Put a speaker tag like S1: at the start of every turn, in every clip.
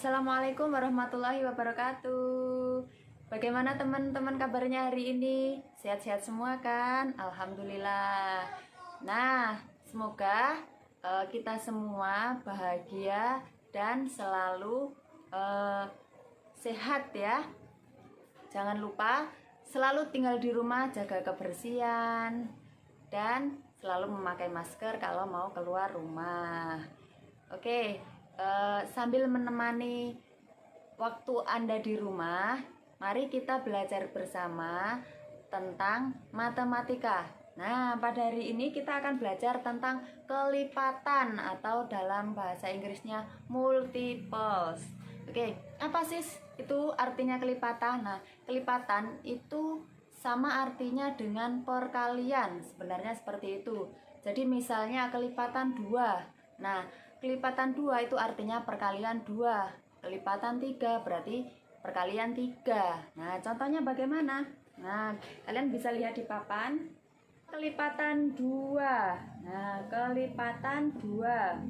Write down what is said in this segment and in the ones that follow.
S1: Assalamualaikum warahmatullahi wabarakatuh. Bagaimana teman-teman kabarnya hari ini? Sehat-sehat semua kan? Alhamdulillah. Nah, semoga kita semua bahagia dan selalu sehat ya. Jangan lupa selalu tinggal di rumah, jaga kebersihan dan selalu memakai masker kalau mau keluar rumah. Oke. Sambil menemani waktu Anda di rumah, mari kita belajar bersama tentang matematika. Nah, pada hari ini kita akan belajar tentang kelipatan atau dalam bahasa Inggrisnya multiples. Oke, apa sih itu artinya kelipatan? Nah, kelipatan itu sama artinya dengan perkalian. Sebenarnya seperti itu. Jadi misalnya kelipatan 2. Nah, kelipatan 2 itu artinya perkalian 2. Kelipatan 3 berarti perkalian 3. Nah, contohnya bagaimana? Nah, kalian bisa lihat di papan. Kelipatan 2. Nah, kelipatan 2.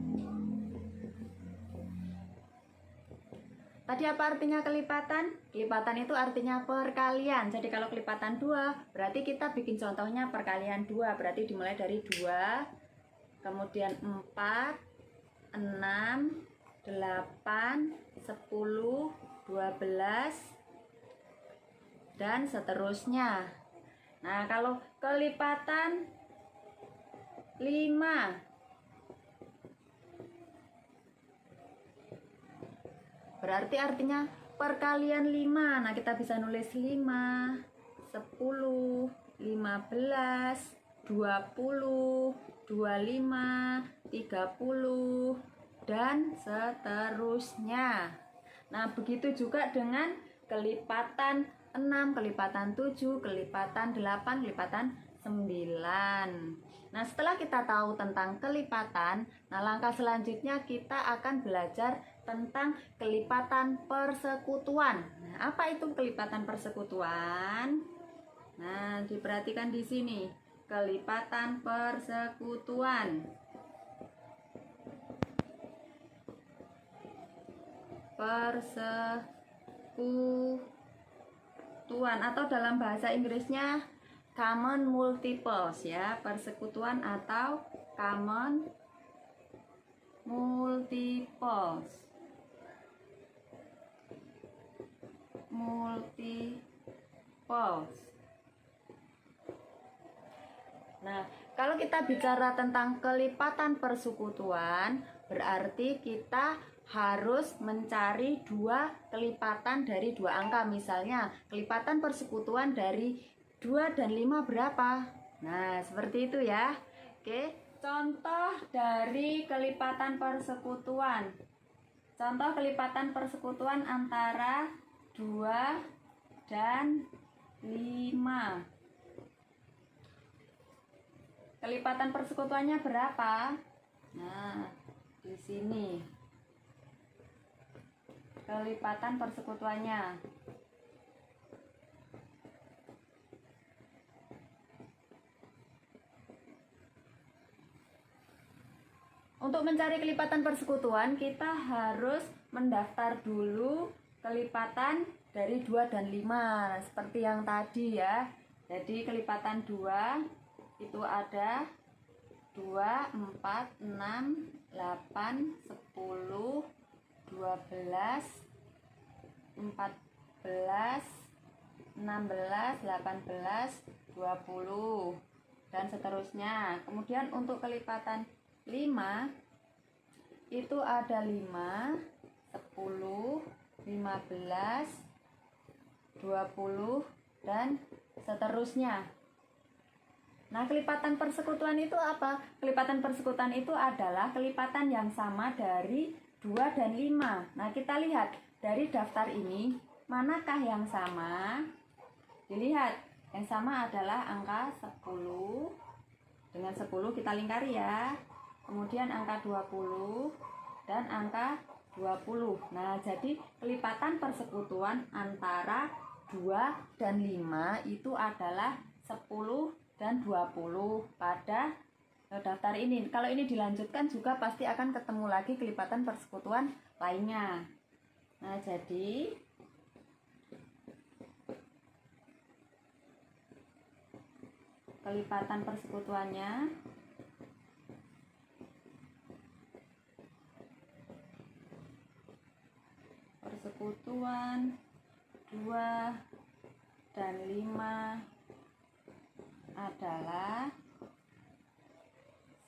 S1: Tadi apa artinya kelipatan? Kelipatan itu artinya perkalian. Jadi kalau kelipatan 2, berarti kita bikin contohnya perkalian 2. Berarti dimulai dari 2, kemudian 4, 6, 8, 10, 12 dan seterusnya. Nah, kalau kelipatan 5 berarti artinya perkalian 5. Nah, kita bisa nulis 5, 10, 15, 20, 25, 30 dan seterusnya. Nah, begitu juga dengan kelipatan 6, kelipatan 7, kelipatan 8, kelipatan 9. Nah, setelah kita tahu tentang kelipatan, nah langkah selanjutnya kita akan belajar tentang kelipatan persekutuan. Nah, apa itu kelipatan persekutuan? Nah, diperhatikan di sini. Kelipatan persekutuan. Persekutuan atau dalam bahasa Inggrisnya common multiples ya, persekutuan atau common multiples. Nah, kalau kita bicara tentang kelipatan persekutuan, berarti kita harus mencari 2 kelipatan dari 2 angka. Misalnya, kelipatan persekutuan dari 2 dan 5 berapa? Nah, seperti itu ya. Oke, contoh dari kelipatan persekutuan. Contoh kelipatan persekutuan antara 2 dan 5. Kelipatan persekutuannya berapa? Nah, di sini. Kelipatan persekutuannya. Untuk mencari kelipatan persekutuan, kita harus mendaftar dulu kelipatan dari 2 dan 5. Seperti yang tadi ya. Jadi kelipatan 2 itu ada 2, 4, 6, 8, 10, 12, 14, 16, 18, 20 dan seterusnya. Kemudian untuk kelipatan 5 itu ada 5, 10, 15, 20 dan seterusnya. Nah, kelipatan persekutuan itu apa? Kelipatan persekutuan itu adalah kelipatan yang sama dari 2 dan 5. Nah, kita lihat dari daftar ini, manakah yang sama? Dilihat, yang sama adalah angka 10. Dengan 10 kita lingkari ya. Kemudian angka 20 dan angka 20. Nah, jadi kelipatan persekutuan antara 2 dan 5 itu adalah 10 dan 20 pada daftar ini. Kalau ini dilanjutkan juga pasti akan ketemu lagi kelipatan persekutuan lainnya. Nah, jadi kelipatan persekutuannya persekutuan 2 dan 5 adalah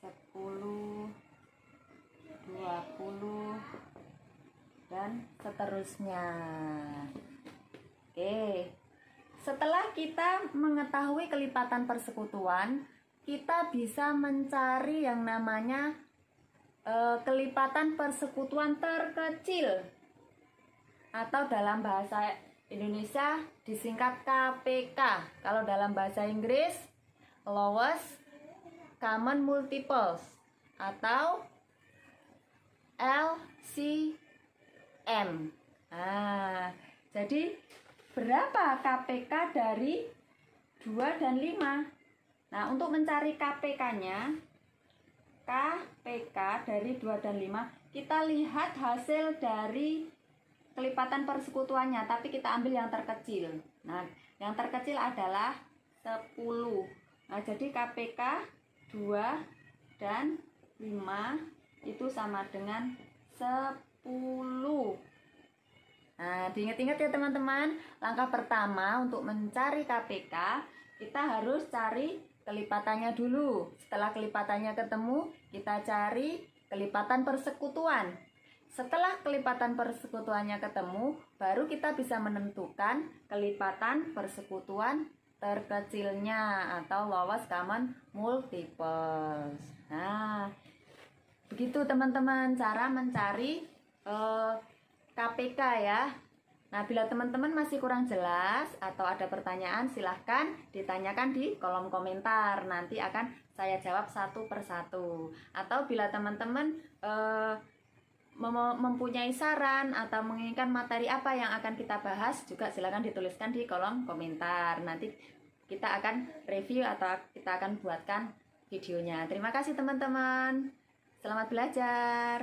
S1: 10, 20 dan seterusnya. Oke. Setelah kita mengetahui kelipatan persekutuan, kita bisa mencari yang namanya kelipatan persekutuan terkecil, atau dalam bahasa Indonesia disingkat KPK. Kalau dalam bahasa Inggris, lowest common multiples atau LCM. Nah, jadi berapa KPK dari 2 dan 5? Nah, untuk mencari KPK-nya, KPK dari 2 dan 5, kita lihat hasil dari kelipatan persekutuannya, tapi kita ambil yang terkecil. Nah, yang terkecil adalah 10. Nah, jadi KPK 2 dan 5 itu sama dengan 10. Nah, diingat-ingat ya teman-teman. Langkah pertama untuk mencari KPK, kita harus cari kelipatannya dulu. Setelah kelipatannya ketemu, kita cari kelipatan persekutuan. Setelah kelipatan persekutuannya ketemu, baru kita bisa menentukan kelipatan persekutuan terkecilnya atau lowest common multiples. Nah, begitu teman-teman cara mencari KPK ya. Nah, bila teman-teman masih kurang jelas atau ada pertanyaan, silahkan ditanyakan di kolom komentar. Nanti akan saya jawab satu persatu. Atau bila teman-teman mempunyai saran atau menginginkan materi apa yang akan kita bahas, juga silahkan dituliskan di kolom komentar. Nanti kita akan review atau kita akan buatkan videonya. Terima kasih teman-teman. Selamat belajar.